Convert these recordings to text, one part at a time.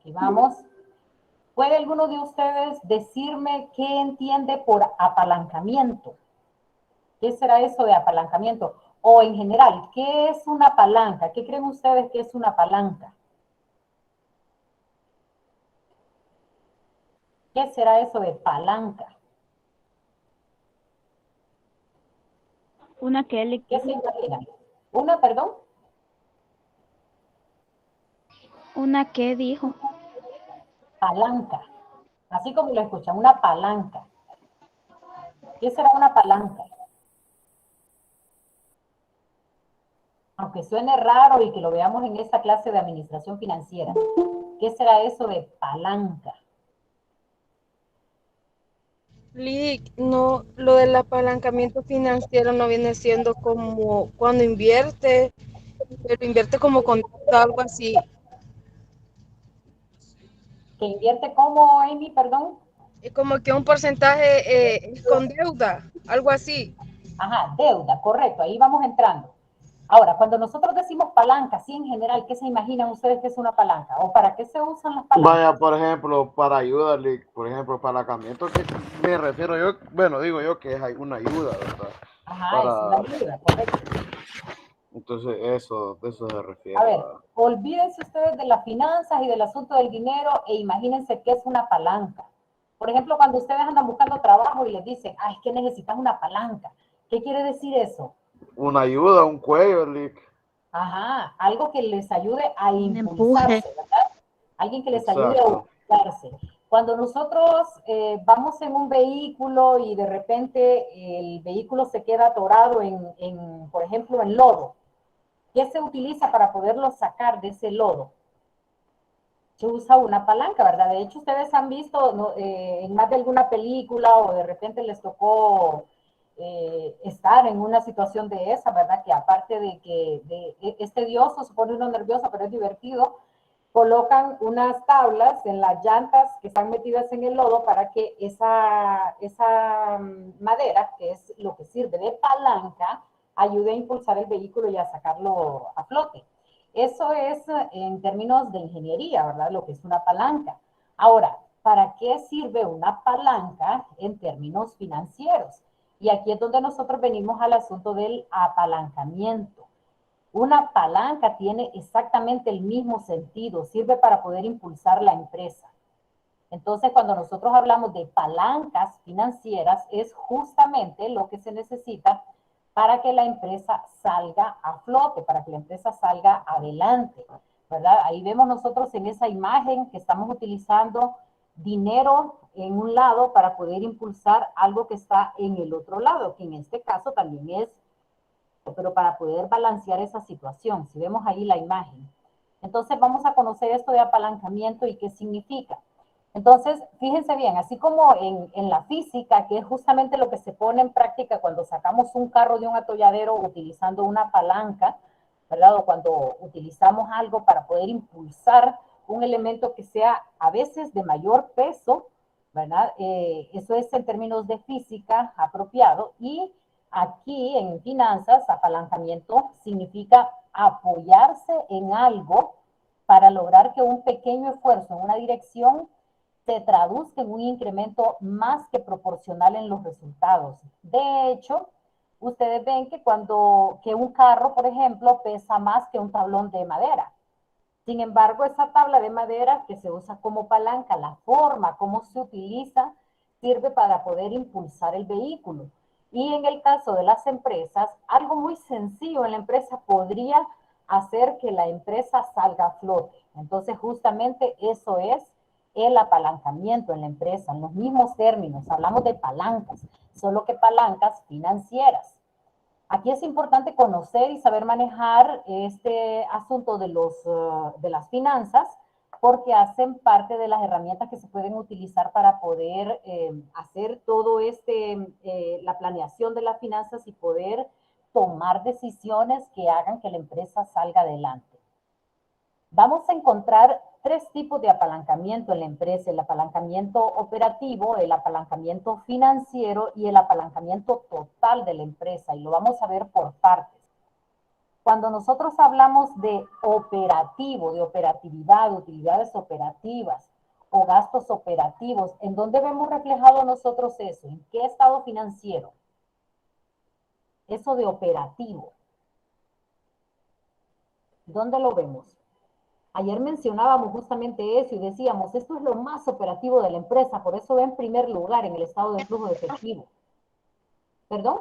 Y vamos. ¿Puede alguno de ustedes decirme qué entiende por apalancamiento? ¿Qué será eso de apalancamiento? O en general, ¿qué es una palanca? ¿Qué creen ustedes que es una palanca? ¿Qué será eso de palanca? Una que ¿Qué se imaginan? ¿Una, perdón? una que dijo. Palanca. Así como lo escuchan, una palanca. ¿Qué será una palanca? Aunque suene raro y que lo veamos en esta clase de administración financiera. ¿Qué será eso de palanca? Lick, no, lo del apalancamiento financiero no viene siendo como cuando invierte, pero invierte como con algo así, ¿Que invierte como, Amy, perdón? como que un porcentaje es con deuda, algo así. Ajá, deuda, correcto, ahí vamos entrando. Ahora, cuando nosotros decimos palanca, sí, en general, ¿qué se imaginan ustedes que es una palanca? ¿O para qué se usan las palancas? Vaya, por ejemplo, para ayuda, por ejemplo, para apalancamiento, que me refiero yo, bueno, digo yo que es una ayuda, ¿verdad? Ajá, es una Para, ayuda, correcto. entonces eso, de eso se A refiere, ver, ¿verdad? olvídense ustedes de las finanzas y del asunto del dinero e imagínense qué es una palanca. Por ejemplo, cuando ustedes andan buscando trabajo y les dicen, ah, es que necesitas una palanca. ¿Qué quiere decir eso? Una ayuda, un cuello, Ajá, algo que les ayude a Un empuje. impulsarse, ¿verdad? Alguien que les ayude a exacto. impulsarse. Cuando nosotros vamos en un vehículo y de repente el vehículo se queda atorado por ejemplo, en lodo, ¿qué se utiliza para poderlo sacar de ese lodo? Se usa una palanca, ¿verdad? De hecho, ustedes han visto, ¿no? En más de alguna película o de repente les tocó estar en una situación de esa, ¿verdad? Que aparte de que es tedioso, se pone uno nervioso, pero es divertido, colocan unas tablas en las llantas que están metidas en el lodo para que esa madera, que es lo que sirve de palanca, ayude a impulsar el vehículo y a sacarlo a flote. Eso es en términos de ingeniería, ¿verdad? Lo que es una palanca. Ahora, ¿para qué sirve una palanca en términos financieros? Y aquí es donde nosotros venimos al asunto del apalancamiento. Una palanca tiene exactamente el mismo sentido, sirve para poder impulsar la empresa. Entonces, cuando nosotros hablamos de palancas financieras, es justamente lo que se necesita para que la empresa salga a flote, para que la empresa salga adelante, ¿verdad? Ahí vemos nosotros en esa imagen que estamos utilizando dinero en un lado para poder impulsar algo que está en el otro lado, que en este caso también es, pero para poder balancear esa situación, si vemos ahí la imagen. Entonces vamos a conocer esto de apalancamiento y qué significa. Entonces, fíjense bien, así como en la física, que es justamente lo que se pone en práctica cuando sacamos un carro de un atolladero utilizando una palanca, ¿verdad? O cuando utilizamos algo para poder impulsar un elemento que sea a veces de mayor peso, ¿verdad? Eso es en términos de física apropiado. Y aquí en finanzas, apalancamiento significa apoyarse en algo para lograr que un pequeño esfuerzo en una dirección se traduzca en un incremento más que proporcional en los resultados. De hecho, ustedes ven que que un carro, por ejemplo, pesa más que un tablón de madera. Sin embargo, esa tabla de madera que se usa como palanca, la forma, cómo se utiliza, sirve para poder impulsar el vehículo. Y en el caso de las empresas, algo muy sencillo en la empresa podría hacer que la empresa salga a flote. Entonces, justamente eso es el apalancamiento en la empresa, en los mismos términos. Hablamos de palancas, solo que palancas financieras. Aquí es importante conocer y saber manejar este asunto de las finanzas porque hacen parte de las herramientas que se pueden utilizar para poder hacer todo la planeación de las finanzas y poder tomar decisiones que hagan que la empresa salga adelante. Vamos a encontrar tres tipos de apalancamiento en la empresa: el apalancamiento operativo, el apalancamiento financiero y el apalancamiento total de la empresa, y lo vamos a ver por partes. cuando nosotros hablamos de operativo, de operatividad, de utilidades operativas o gastos operativos, ¿en dónde vemos reflejado nosotros eso? ¿En qué estado financiero? Eso de operativo. ¿Dónde lo vemos? Ayer mencionábamos justamente eso y decíamos, esto es lo más operativo de la empresa, por eso va en primer lugar en el estado de flujo de efectivo. ¿Perdón?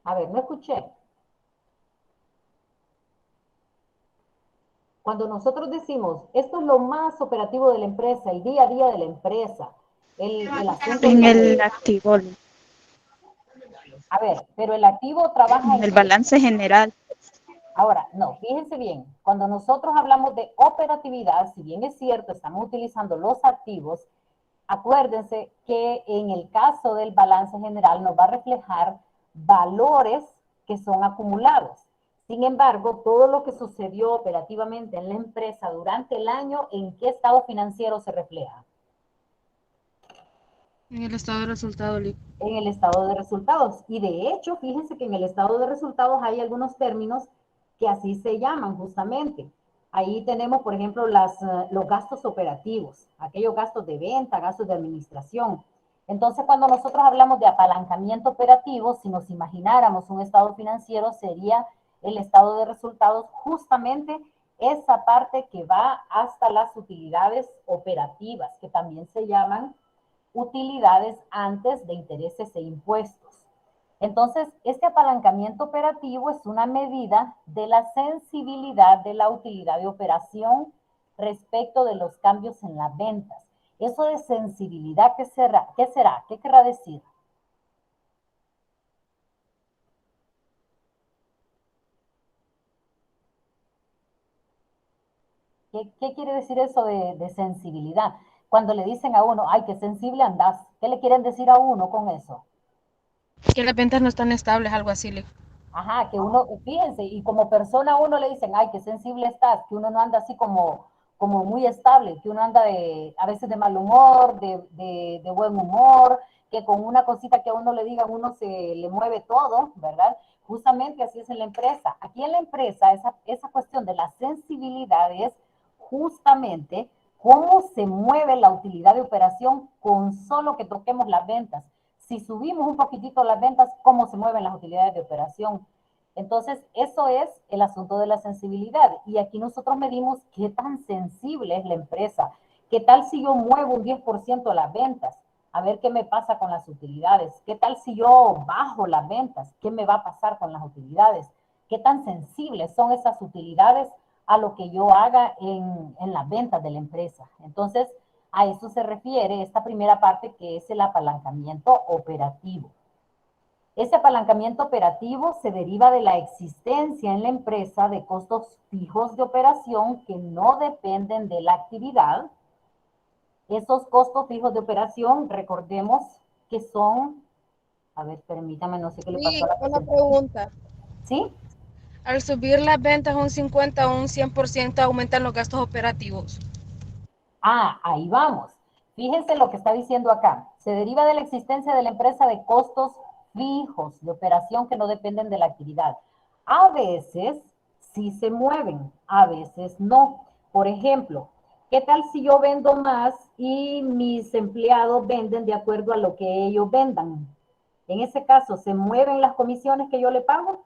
A ver, no escuché. Cuando nosotros decimos, esto es lo más operativo de la empresa, el día a día de la empresa, el asunto En de... el activo, A ver, pero el activo trabaja en en el qué? balance general. Ahora, no, fíjense bien, cuando nosotros hablamos de operatividad, si bien es cierto, estamos utilizando los activos, acuérdense que en el caso del balance general nos va a reflejar valores que son acumulados. Sin embargo, todo lo que sucedió operativamente en la empresa durante el año, ¿en qué estado financiero se refleja? En el estado de resultado, Lick. En el estado de resultados. Y de hecho, fíjense que en el estado de resultados hay algunos términos que así se llaman justamente. Ahí tenemos, por ejemplo, los gastos operativos, aquellos gastos de venta, gastos de administración. Entonces, cuando nosotros hablamos de apalancamiento operativo, si nos imagináramos un estado financiero, sería el estado de resultados, justamente esa parte que va hasta las utilidades operativas, que también se llaman utilidades antes de intereses e impuestos. Entonces, este apalancamiento operativo es una medida de la sensibilidad de la utilidad de operación respecto de los cambios en las ventas. Eso de sensibilidad, ¿qué será? ¿Qué será? ¿Qué querrá decir? ¿Qué quiere decir eso de sensibilidad? Cuando le dicen a uno, ay, qué sensible andás, ¿qué le quieren decir a uno con eso? Que las ventas no están estables, algo así, Lick. Ajá, que uno, fíjense, y como persona a uno le dicen, ay, qué sensible estás, que uno no anda así como muy estable, que uno anda a veces de mal humor, de buen humor, que con una cosita que a uno le digan, uno se le mueve todo, ¿verdad? Justamente así es en la empresa. Aquí en la empresa, esa cuestión de la sensibilidad es justamente cómo se mueve la utilidad de operación con solo que toquemos las ventas. Si subimos un poquitito las ventas, cómo se mueven las utilidades de operación. Entonces, eso es el asunto de la sensibilidad. Y aquí nosotros medimos qué tan sensible es la empresa. ¿Qué tal si yo muevo un 10% las ventas? A ver qué me pasa con las utilidades. ¿Qué tal si yo bajo las ventas? ¿Qué me va a pasar con las utilidades? ¿Qué tan sensibles son esas utilidades a lo que yo haga en las ventas de la empresa? Entonces, a eso se refiere esta primera parte, que es el apalancamiento operativo. Ese apalancamiento operativo se deriva de la existencia en la empresa de costos fijos de operación que no dependen de la actividad. Esos costos fijos de operación, recordemos que son, a ver, permítame, no sé qué le pasó a Lick, la una presentación. pregunta. ¿Sí? Al subir las ventas un 50 o un 100%, aumentan los gastos operativos. Ah, ahí vamos. Fíjense lo que está diciendo acá. Se deriva de la existencia de la empresa de costos fijos de operación que no dependen de la actividad. A veces sí se mueven, a veces no. Por ejemplo, ¿qué tal si yo vendo más y mis empleados venden de acuerdo a lo que ellos vendan? En ese caso, ¿se mueven las comisiones que yo le pago?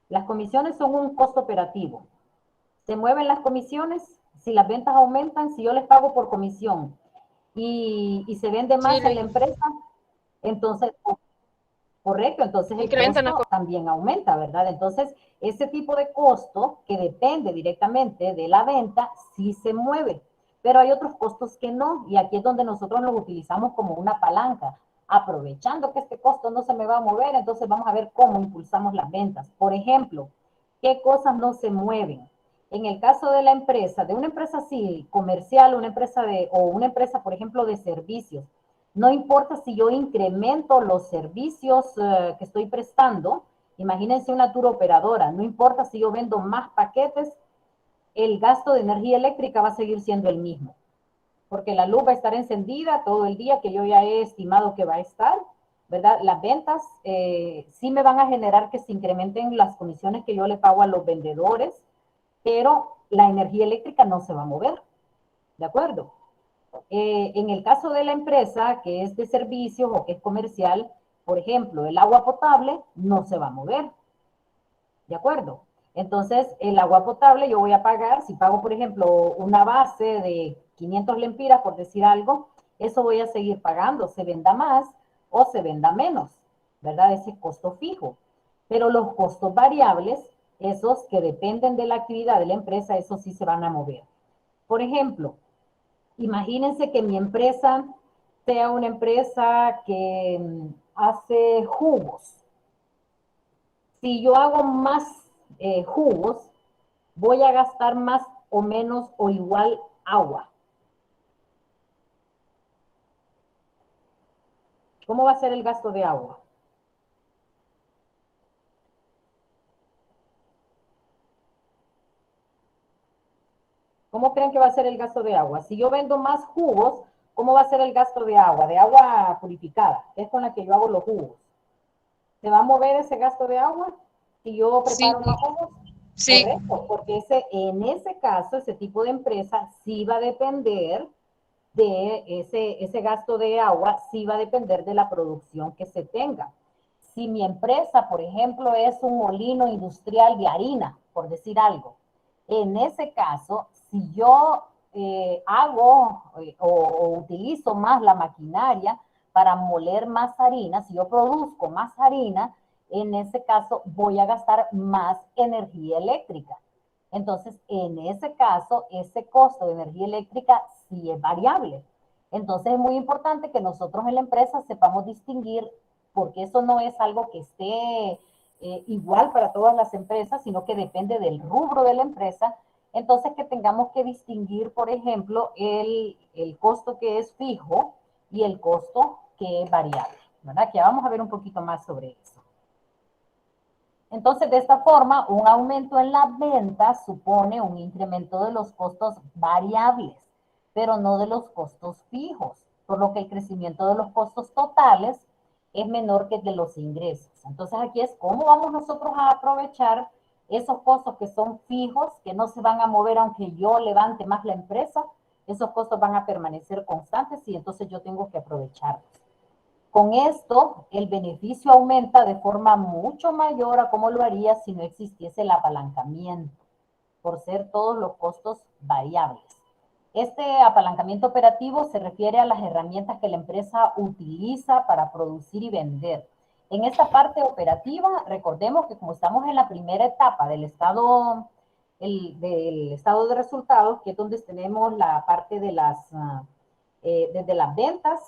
Las comisiones son un costo operativo. Se mueven las comisiones, si las ventas aumentan, si yo les pago por comisión y se vende Sí, más en Lick. la empresa, entonces, correcto, entonces el Incrementan las costo también aumenta, ¿verdad? Entonces, ese tipo de costo que depende directamente de la venta, sí se mueve, pero hay otros costos que no, y aquí es donde nosotros los utilizamos como una palanca. Aprovechando que este costo no se me va a mover, entonces vamos a ver cómo impulsamos las ventas. Por ejemplo, ¿qué cosas no se mueven? En el caso de la empresa, de una empresa así, comercial, o una empresa, por ejemplo, de servicios, no importa si yo incremento los servicios que estoy prestando, imagínense una tour operadora, no importa si yo vendo más paquetes, el gasto de energía eléctrica va a seguir siendo el mismo. porque la luz va a estar encendida todo el día que yo ya he estimado que va a estar, ¿verdad? Las ventas sí me van a generar que se incrementen las comisiones que yo le pago a los vendedores, pero la energía eléctrica no se va a mover, ¿de acuerdo? En el caso de la empresa que es de servicios o que es comercial, por ejemplo, el agua potable no se va a mover, ¿de acuerdo? Entonces, el agua potable yo voy a pagar, si pago, por ejemplo, una base de 500 lempiras, por decir algo, eso voy a seguir pagando, se venda más o se venda menos, ¿verdad? Ese costo fijo. Pero los costos variables, esos que dependen de la actividad de la empresa, esos sí se van a mover. Por ejemplo, imagínense que mi empresa sea una empresa que hace jugos. Si yo hago más jugos, voy a gastar más o menos o igual agua. ¿Cómo va a ser el gasto de agua? ¿Cómo creen que va a ser el gasto de agua? Si yo vendo más jugos, ¿cómo va a ser el gasto de agua? De agua purificada, es con la que yo hago los jugos. ¿Se va a mover ese gasto de agua si yo Sí, preparo más jugos? sí, Correcto, porque en ese caso, ese tipo de empresa sí va a depender de ese gasto de agua, sí va a depender de la producción que se tenga. Si mi empresa, por ejemplo, es un molino industrial de harina, por decir algo, en ese caso, si yo hago o utilizo más la maquinaria para moler más harina, si yo produzco más harina, en ese caso voy a gastar más energía eléctrica. Entonces, en ese caso, ese costo de energía eléctrica sí es variable. Entonces, es muy importante que nosotros en la empresa sepamos distinguir, porque eso no es algo que esté igual para todas las empresas, sino que depende del rubro de la empresa. Entonces, que tengamos que distinguir, por ejemplo, el costo que es fijo y el costo que es variable, ¿verdad? Que ya vamos a ver un poquito más sobre eso. Entonces, de esta forma, un aumento en la venta supone un incremento de los costos variables, pero no de los costos fijos, por lo que el crecimiento de los costos totales es menor que el de los ingresos. Entonces, aquí es cómo vamos nosotros a aprovechar esos costos que son fijos, que no se van a mover aunque yo levante más la empresa, esos costos van a permanecer constantes y entonces yo tengo que aprovecharlos. Con esto, el beneficio aumenta de forma mucho mayor a como lo haría si no existiese el apalancamiento, por ser todos los costos variables. Este apalancamiento operativo se refiere a las herramientas que la empresa utiliza para producir y vender. En esta parte operativa, recordemos que como estamos en la primera etapa del estado de resultados, que es donde tenemos la parte de desde las ventas,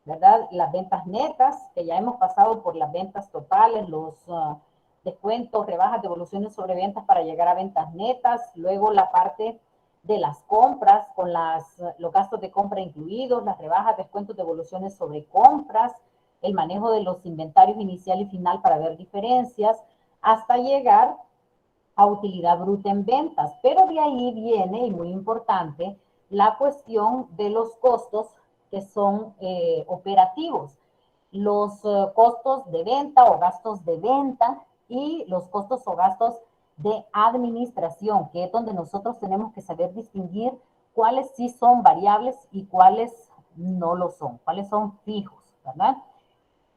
¿verdad? Las ventas netas, que ya hemos pasado por las ventas totales, los descuentos, rebajas, devoluciones sobre ventas para llegar a ventas netas, luego la parte de las compras con los gastos de compra incluidos, las rebajas, descuentos, devoluciones sobre compras, el manejo de los inventarios inicial y final para ver diferencias, hasta llegar a utilidad bruta en ventas. Pero de ahí viene, y muy importante, la cuestión de los costos que son operativos, los costos de venta o gastos de venta y los costos o gastos de administración, que es donde nosotros tenemos que saber distinguir cuáles sí son variables y cuáles no lo son, cuáles son fijos, ¿verdad?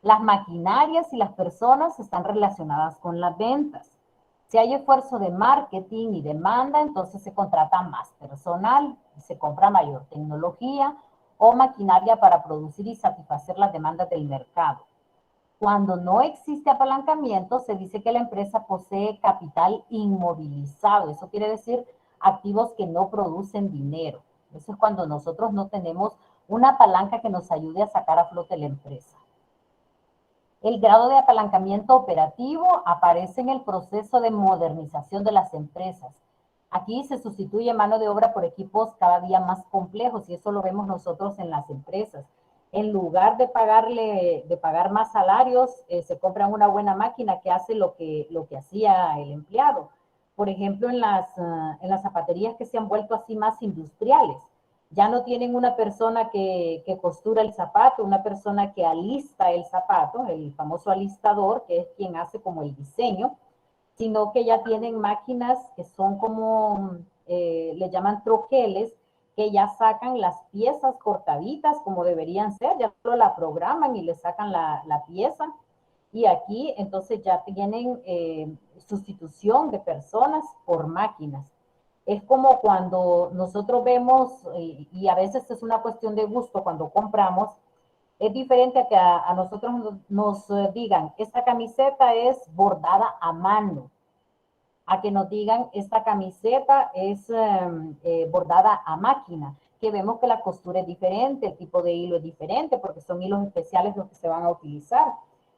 Las maquinarias y las personas están relacionadas con las ventas. Si hay esfuerzo de marketing y demanda, entonces se contrata más personal, se compra mayor tecnología o maquinaria para producir y satisfacer las demandas del mercado. Cuando no existe apalancamiento, se dice que la empresa posee capital inmovilizado. Eso quiere decir activos que no producen dinero. Eso es cuando nosotros no tenemos una palanca que nos ayude a sacar a flote la empresa. El grado de apalancamiento operativo aparece en el proceso de modernización de las empresas. Aquí se sustituye mano de obra por equipos cada día más complejos y eso lo vemos nosotros en las empresas. En lugar de pagar más salarios, se compra una buena máquina que hace lo que hacía el empleado. Por ejemplo, en las zapaterías que se han vuelto así más industriales. Ya no tienen una persona que costura el zapato, una persona que alista el zapato, el famoso alistador, que es quien hace como el diseño, sino que ya tienen máquinas que son como, le llaman troqueles, que ya sacan las piezas cortaditas como deberían ser, ya solo la programan y le sacan la pieza. Y aquí entonces ya tienen sustitución de personas por máquinas. Es como cuando nosotros vemos, y a veces es una cuestión de gusto cuando compramos, es diferente a que a nosotros nos digan, esta camiseta es bordada a mano, a que nos digan, esta camiseta es bordada a máquina, que vemos que la costura es diferente, el tipo de hilo es diferente, porque son hilos especiales los que se van a utilizar.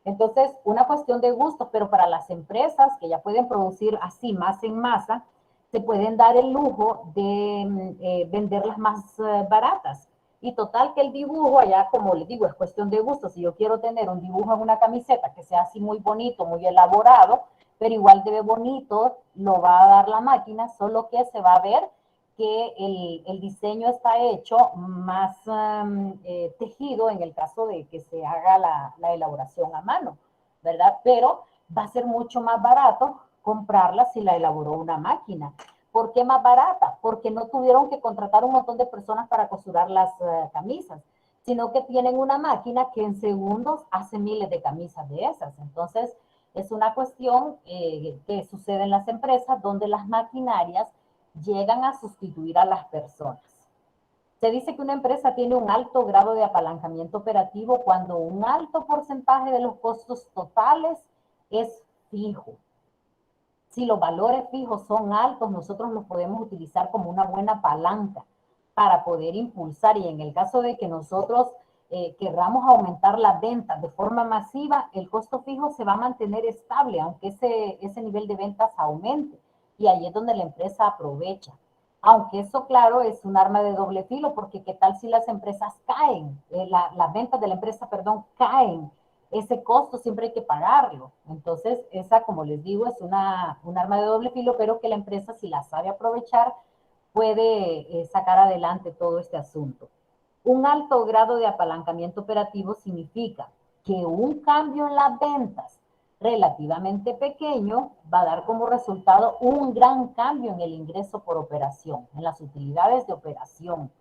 Entonces, una cuestión de gusto, pero para las empresas que ya pueden producir así más en masa, se pueden dar el lujo de venderlas más baratas. Y total que el dibujo allá, como les digo, es cuestión de gusto. Si yo quiero tener un dibujo en una camiseta que sea así muy bonito, muy elaborado, pero igual de bonito, lo va a dar la máquina, solo que se va a ver que el diseño está hecho más tejido en el caso de que se haga la elaboración a mano, ¿verdad? Pero va a ser mucho más barato comprarla si la elaboró una máquina. ¿Por qué más barata? Porque no tuvieron que contratar un montón de personas para costurar las camisas, sino que tienen una máquina que en segundos hace miles de camisas de esas. Entonces, es una cuestión que sucede en las empresas donde las maquinarias llegan a sustituir a las personas. Se dice que una empresa tiene un alto grado de apalancamiento operativo cuando un alto porcentaje de los costos totales es fijo. Si los valores fijos son altos, nosotros los podemos utilizar como una buena palanca para poder impulsar, y en el caso de que nosotros querramos aumentar las ventas de forma masiva, el costo fijo se va a mantener estable, aunque ese nivel de ventas aumente. Y ahí es donde la empresa aprovecha. Aunque eso, claro, es un arma de doble filo, porque qué tal si las empresas caen, las ventas de la empresa, perdón, caen, ese costo siempre hay que pagarlo. Entonces, esa, como les digo, es un arma de doble filo, pero que la empresa, si la sabe aprovechar, puede sacar adelante todo este asunto. Un alto grado de apalancamiento operativo significa que un cambio en las ventas relativamente pequeño va a dar como resultado un gran cambio en el ingreso por operación, en las utilidades de operación,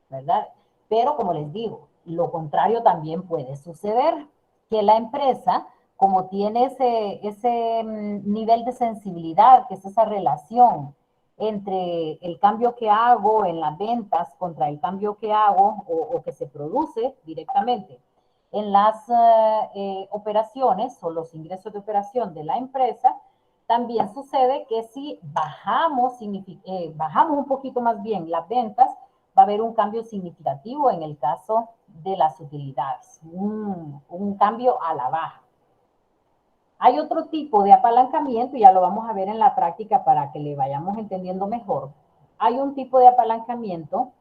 ¿verdad? Pero como les digo, lo contrario también puede suceder, que la empresa, como tiene ese nivel de sensibilidad, que es esa relación entre el cambio que hago en las ventas contra el cambio que hago o que se produce directamente en las operaciones o los ingresos de operación de la empresa, también sucede que si bajamos un poquito más bien las ventas, va a haber un cambio significativo en el caso de las utilidades, un cambio a la baja. Hay otro tipo de apalancamiento, y ya lo vamos a ver en la práctica para que le vayamos entendiendo mejor. Hay un tipo de apalancamiento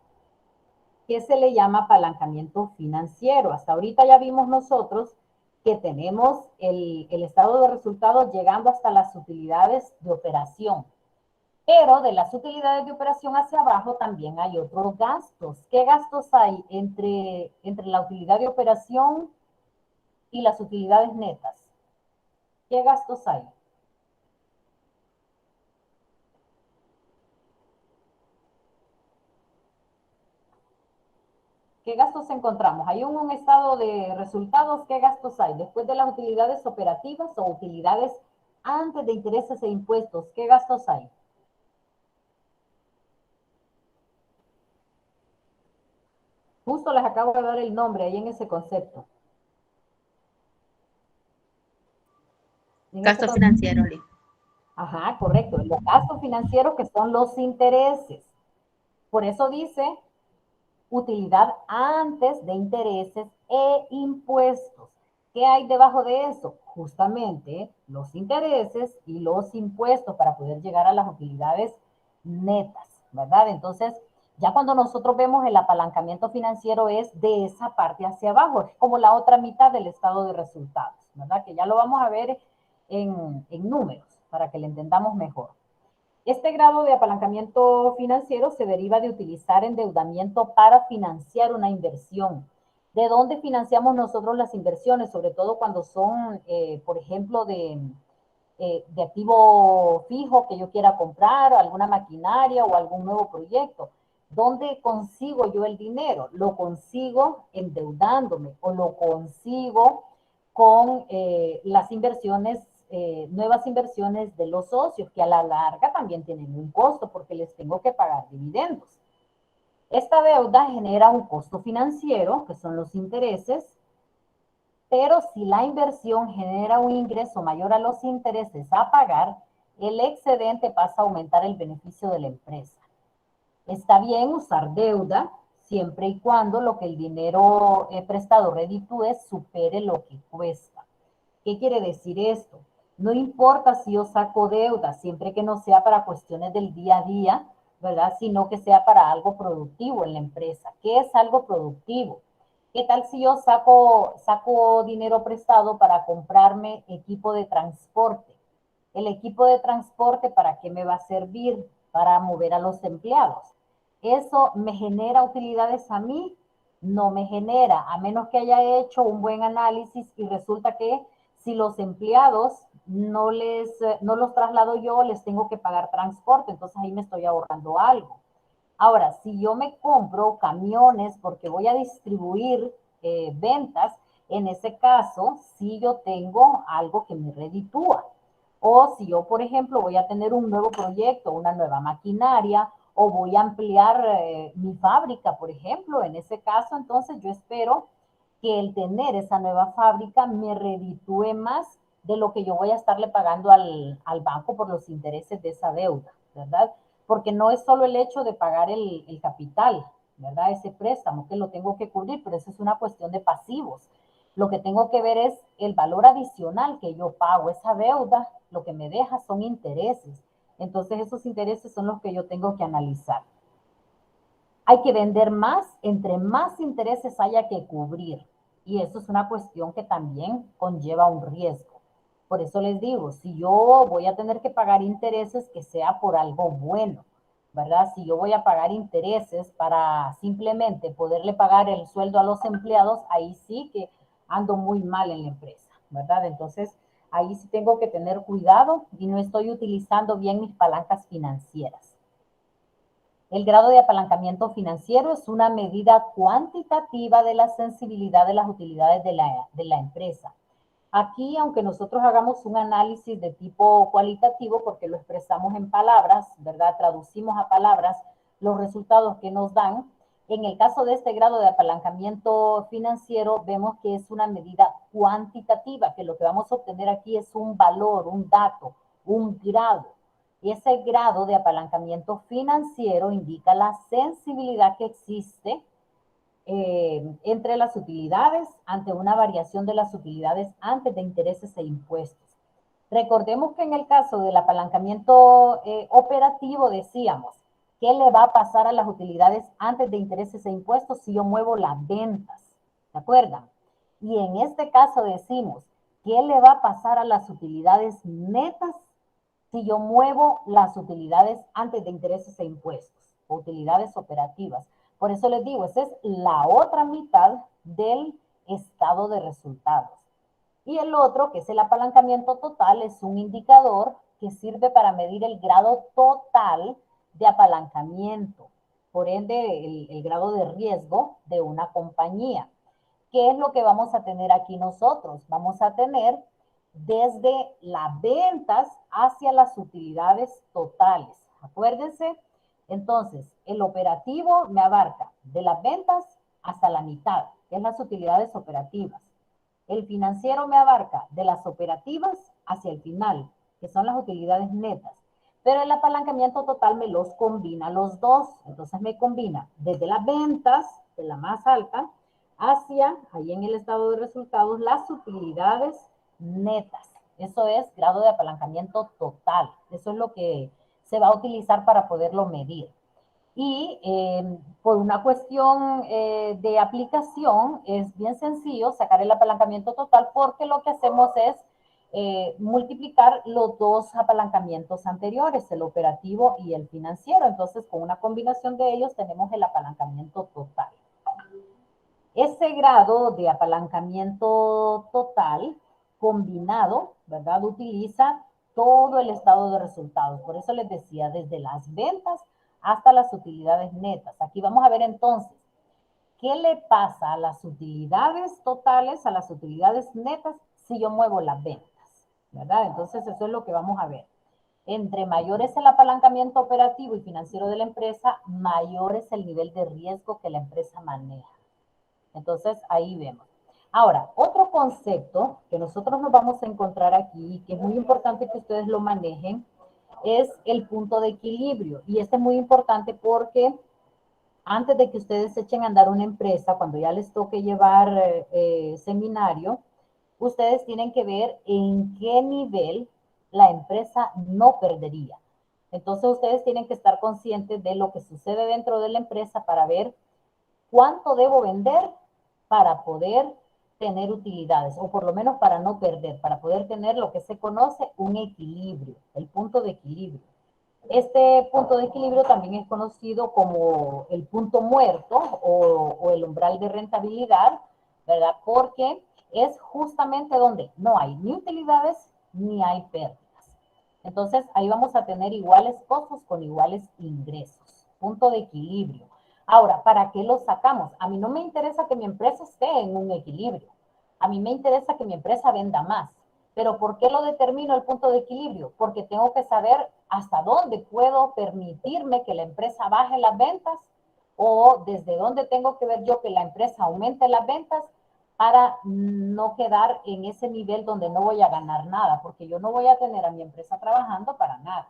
que se le llama apalancamiento financiero. Hasta ahorita ya vimos nosotros que tenemos el estado de resultados llegando hasta las utilidades de operación. Pero de las utilidades de operación hacia abajo también hay otros gastos. ¿Qué gastos hay entre la utilidad de operación y las utilidades netas? ¿Qué gastos hay? ¿Qué gastos encontramos? Hay un estado de resultados. ¿Qué gastos hay? Después de las utilidades operativas o utilidades antes de intereses e impuestos, ¿qué gastos hay? Justo les acabo de dar el nombre ahí en ese concepto. Gasto financiero, Lee. Ajá, correcto. Los gastos financieros, que son los intereses. Por eso dice utilidad antes de intereses e impuestos. ¿Qué hay debajo de eso? Justamente los intereses y los impuestos para poder llegar a las utilidades netas, ¿verdad? Entonces, ya cuando nosotros vemos el apalancamiento financiero es de esa parte hacia abajo, es como la otra mitad del estado de resultados, ¿verdad? Que ya lo vamos a ver en números para que le entendamos mejor. Este grado de apalancamiento financiero se deriva de utilizar endeudamiento para financiar una inversión. ¿De dónde financiamos nosotros las inversiones? Sobre todo cuando son, por ejemplo, de activo fijo que yo quiera comprar, alguna maquinaria o algún nuevo proyecto. ¿Dónde consigo yo el dinero? Lo consigo endeudándome o lo consigo con las inversiones, nuevas inversiones de los socios, que a la larga también tienen un costo porque les tengo que pagar dividendos. Esta deuda genera un costo financiero, que son los intereses, pero si la inversión genera un ingreso mayor a los intereses a pagar, el excedente pasa a aumentar el beneficio de la empresa. Está bien usar deuda siempre y cuando lo que el dinero prestado reditúe supere lo que cuesta. ¿Qué quiere decir esto? No importa si yo saco deuda, siempre que no sea para cuestiones del día a día, ¿verdad? Sino que sea para algo productivo en la empresa. ¿Qué es algo productivo? ¿Qué tal si yo saco dinero prestado para comprarme equipo de transporte? El equipo de transporte, ¿para qué me va a servir? Para mover a los empleados. ¿Eso me genera utilidades a mí? No me genera, a menos que haya hecho un buen análisis y resulta que si los empleados no los traslado yo, les tengo que pagar transporte, entonces ahí me estoy ahorrando algo. Ahora, si yo me compro camiones porque voy a distribuir ventas, en ese caso, sí yo tengo algo que me reditúa. O si yo, por ejemplo, voy a tener un nuevo proyecto, una nueva maquinaria, o voy a ampliar mi fábrica, por ejemplo, en ese caso, entonces yo espero que el tener esa nueva fábrica me reditúe más de lo que yo voy a estarle pagando al banco por los intereses de esa deuda, ¿verdad? Porque no es solo el hecho de pagar el capital, ¿verdad? Ese préstamo que lo tengo que cubrir, pero eso es una cuestión de pasivos. Lo que tengo que ver es el valor adicional que yo pago. Esa deuda, lo que me deja son intereses. Entonces esos intereses son los que yo tengo que analizar. Hay que vender más, entre más intereses haya que cubrir. Y eso es una cuestión que también conlleva un riesgo. Por eso les digo, si yo voy a tener que pagar intereses, que sea por algo bueno, ¿verdad? Si yo voy a pagar intereses para simplemente poderle pagar el sueldo a los empleados, ahí sí que ando muy mal en la empresa, ¿verdad? Entonces, ahí sí tengo que tener cuidado y no estoy utilizando bien mis palancas financieras. El grado de apalancamiento financiero es una medida cuantitativa de la sensibilidad de las utilidades de la empresa. Aquí, aunque nosotros hagamos un análisis de tipo cualitativo, porque lo expresamos en palabras, ¿verdad? Traducimos a palabras los resultados que nos dan. En el caso de este grado de apalancamiento financiero, vemos que es una medida cuantitativa, que lo que vamos a obtener aquí es un valor, un dato, un grado. Ese grado de apalancamiento financiero indica la sensibilidad que existe entre las utilidades ante una variación de las utilidades antes de intereses e impuestos. Recordemos que en el caso del apalancamiento operativo decíamos, ¿qué le va a pasar a las utilidades antes de intereses e impuestos si yo muevo las ventas? ¿Se acuerdan? Y en este caso decimos, ¿qué le va a pasar a las utilidades netas si yo muevo las utilidades antes de intereses e impuestos? O utilidades operativas. Por eso les digo, esa es la otra mitad del estado de resultados. Y el otro, que es el apalancamiento total, es un indicador que sirve para medir el grado total de apalancamiento, por ende el grado de riesgo de una compañía. ¿Qué es lo que vamos a tener aquí nosotros? Vamos a tener desde las ventas hacia las utilidades totales. Acuérdense, entonces, el operativo me abarca de las ventas hasta la mitad, que es las utilidades operativas. El financiero me abarca de las operativas hacia el final, que son las utilidades netas. Pero el apalancamiento total me los combina los dos. Entonces me combina desde las ventas, de la más alta, hacia, ahí en el estado de resultados, las utilidades netas. Eso es grado de apalancamiento total. Eso es lo que se va a utilizar para poderlo medir. Y por una cuestión de aplicación es bien sencillo sacar el apalancamiento total porque lo que hacemos es multiplicar los dos apalancamientos anteriores, el operativo y el financiero. Entonces, con una combinación de ellos tenemos el apalancamiento total. Ese grado de apalancamiento total combinado, ¿verdad? Utiliza todo el estado de resultados. Por eso les decía, desde las ventas hasta las utilidades netas. Aquí vamos a ver entonces, ¿qué le pasa a las utilidades totales, a las utilidades netas, si yo muevo las ventas? ¿Verdad? Entonces, eso es lo que vamos a ver. Entre mayor es el apalancamiento operativo y financiero de la empresa, mayor es el nivel de riesgo que la empresa maneja. Entonces, ahí vemos. Ahora, otro concepto que nosotros nos vamos a encontrar aquí, que es muy importante que ustedes lo manejen, es el punto de equilibrio. Y este es muy importante porque antes de que ustedes echen a andar una empresa, cuando ya les toque llevar seminario, ustedes tienen que ver en qué nivel la empresa no perdería. Entonces, ustedes tienen que estar conscientes de lo que sucede dentro de la empresa para ver cuánto debo vender para poder tener utilidades, o por lo menos para no perder, para poder tener lo que se conoce un equilibrio, el punto de equilibrio. Este punto de equilibrio también es conocido como el punto muerto o el umbral de rentabilidad, ¿verdad? Porque es justamente donde no hay ni utilidades ni hay pérdidas. Entonces, ahí vamos a tener iguales costos con iguales ingresos. Punto de equilibrio. Ahora, ¿para qué lo sacamos? A mí no me interesa que mi empresa esté en un equilibrio. A mí me interesa que mi empresa venda más. Pero ¿por qué lo determino el punto de equilibrio? Porque tengo que saber hasta dónde puedo permitirme que la empresa baje las ventas o desde dónde tengo que ver yo que la empresa aumente las ventas para no quedar en ese nivel donde no voy a ganar nada, porque yo no voy a tener a mi empresa trabajando para nada.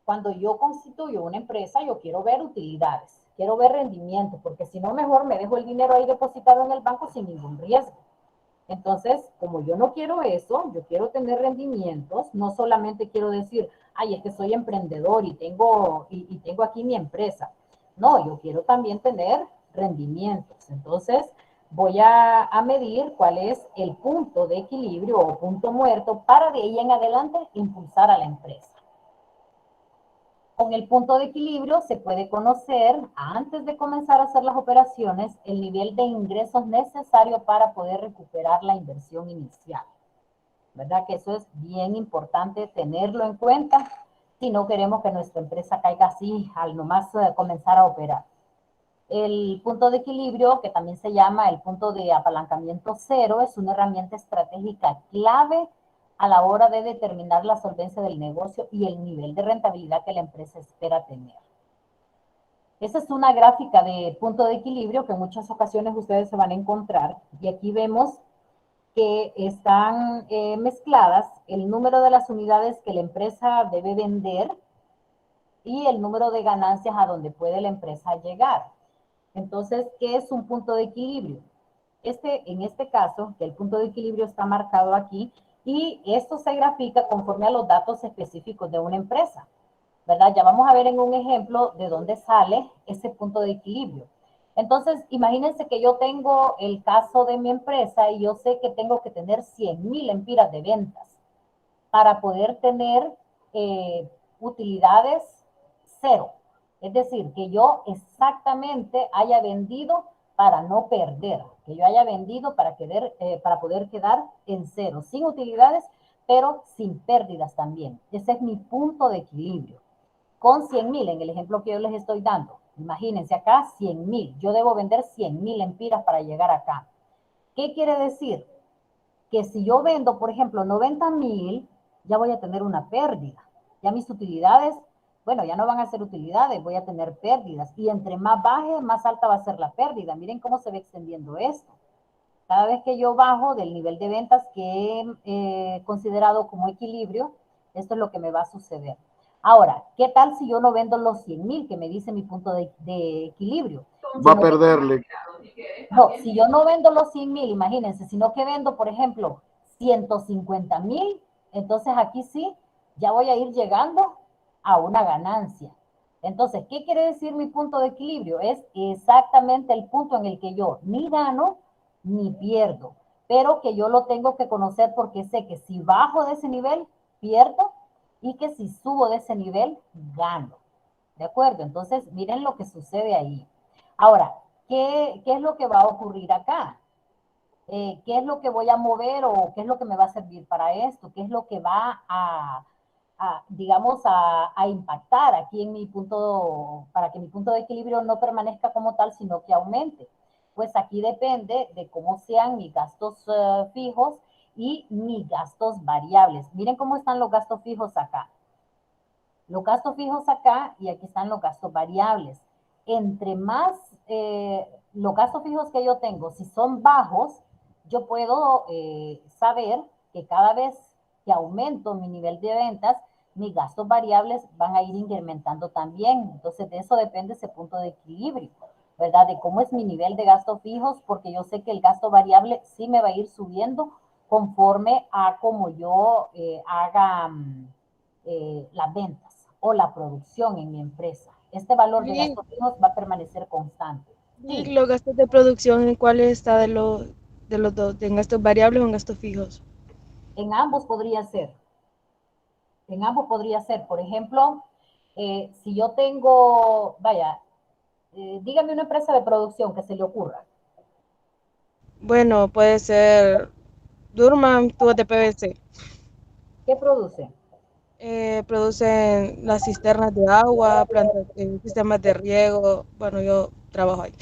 Cuando yo constituyo una empresa, yo quiero ver utilidades, quiero ver rendimiento, porque si no, mejor me dejo el dinero ahí depositado en el banco sin ningún riesgo. Entonces, como yo no quiero eso, yo quiero tener rendimientos, no solamente quiero decir, ay, es que soy emprendedor y tengo aquí mi empresa. No, yo quiero también tener rendimientos. Entonces, voy a medir cuál es el punto de equilibrio o punto muerto para de ahí en adelante impulsar a la empresa. Con el punto de equilibrio se puede conocer, antes de comenzar a hacer las operaciones, el nivel de ingresos necesario para poder recuperar la inversión inicial. ¿Verdad? Que eso es bien importante tenerlo en cuenta si no queremos que nuestra empresa caiga así al nomás comenzar a operar. El punto de equilibrio, que también se llama el punto de apalancamiento cero, es una herramienta estratégica clave a la hora de determinar la solvencia del negocio y el nivel de rentabilidad que la empresa espera tener. Esa es una gráfica de punto de equilibrio que en muchas ocasiones ustedes se van a encontrar. Y aquí vemos que están mezcladas el número de las unidades que la empresa debe vender y el número de ganancias a donde puede la empresa llegar. Entonces, ¿qué es un punto de equilibrio? En este caso, que el punto de equilibrio está marcado aquí, y esto se grafica conforme a los datos específicos de una empresa, ¿verdad? Ya vamos a ver en un ejemplo de dónde sale ese punto de equilibrio. Entonces, imagínense que yo tengo el caso de mi empresa y yo sé que tengo que tener 100,000 empiras de ventas para poder tener utilidades cero. Es decir, que yo exactamente haya vendido para no perder, que yo haya vendido para poder quedar en cero, sin utilidades, pero sin pérdidas también. Ese es mi punto de equilibrio. Con 100,000, en el ejemplo que yo les estoy dando, imagínense acá 100,000, yo debo vender 100,000 empiras para llegar acá. ¿Qué quiere decir? Que si yo vendo, por ejemplo, 90,000, ya voy a tener una pérdida. Ya mis utilidades, bueno, ya no van a ser utilidades, voy a tener pérdidas. Y entre más baje, más alta va a ser la pérdida. Miren cómo se va extendiendo esto. Cada vez que yo bajo del nivel de ventas que he considerado como equilibrio, esto es lo que me va a suceder. Ahora, ¿qué tal si yo no vendo los 100,000 que me dice mi punto de equilibrio? Va a perderle. No, si yo no vendo los 100,000, imagínense, sino que vendo, por ejemplo, 150,000, entonces aquí sí, ya voy a ir llegando a una ganancia. Entonces, ¿qué quiere decir mi punto de equilibrio? Es exactamente el punto en el que yo ni gano ni pierdo. pero que yo lo tengo que conocer porque sé que si bajo de ese nivel, pierdo, y que si subo de ese nivel, gano. ¿De acuerdo? Entonces, miren lo que sucede ahí. Ahora, ¿qué es lo que va a ocurrir acá? ¿Qué es lo que voy a mover o qué es lo que me va a servir para esto? ¿Qué es lo que va digamos, a impactar aquí en mi punto, para que mi punto de equilibrio no permanezca como tal, sino que aumente? Pues aquí depende de cómo sean mis gastos fijos y mis gastos variables. Miren cómo están los gastos fijos acá. Los gastos fijos acá y aquí están los gastos variables. Entre más los gastos fijos que yo tengo, si son bajos, yo puedo saber que cada vez que aumento mi nivel de ventas, mis gastos variables van a ir incrementando también. Entonces, de eso depende ese punto de equilibrio, ¿verdad? De cómo es mi nivel de gastos fijos, porque yo sé que el gasto variable sí me va a ir subiendo conforme a como yo haga las ventas o la producción en mi empresa. Este valor de Y, gastos fijos va a permanecer constante. y Sí, los gastos de producción, ¿en cuál está de los dos? ¿En gastos variables o en gastos fijos? en ambos podría ser. En ambos podría ser. Por ejemplo, si yo tengo, vaya, dígame una empresa de producción que se le ocurra. Bueno, puede ser Durman, tubos de PVC. ¿Qué produce? Producen las cisternas de agua, plantas, sistemas de riego. Bueno, yo trabajo ahí.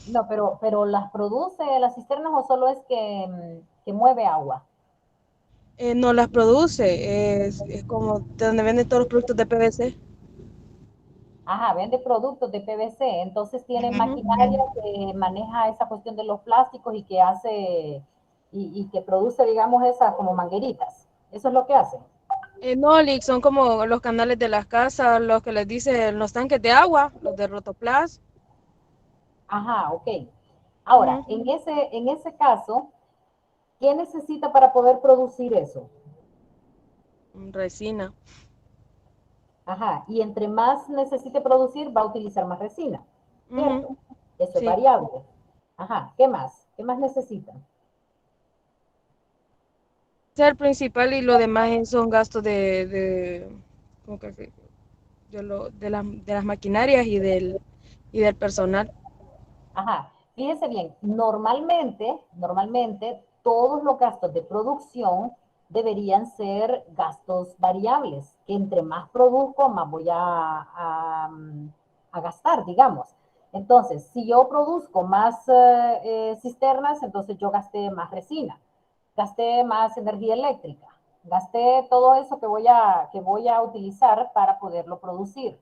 No, pero ¿las produce las cisternas o solo es que mueve agua? No las produce, es como de donde venden todos los productos de PVC. Ajá, vende productos de PVC, entonces tiene Ujú. maquinaria que maneja esa cuestión de los plásticos y que hace y que produce, digamos, esas como mangueritas. Eso es lo que hace. No, Lick, son como los canales de las casas, los que les dicen los tanques de agua, los de Rotoplas. Ajá, ok. Ahora, Ujú. en ese caso, ¿qué necesita para poder producir eso? Resina. Ajá, y entre más necesite producir, va a utilizar más resina, Ujú. ¿cierto? Eso es Sí, variable. Ajá, ¿qué más? ¿Qué más necesitan? ese es el principal y lo demás son gastos ¿cómo que de las maquinarias y del personal. Ajá, fíjese bien, normalmente todos los gastos de producción deberían ser gastos variables, que entre más produzco, más voy a gastar, digamos. Entonces, si yo produzco más cisternas, entonces yo gasté más resina, gasté más energía eléctrica, gasté todo eso que voy a utilizar para poderlo producir.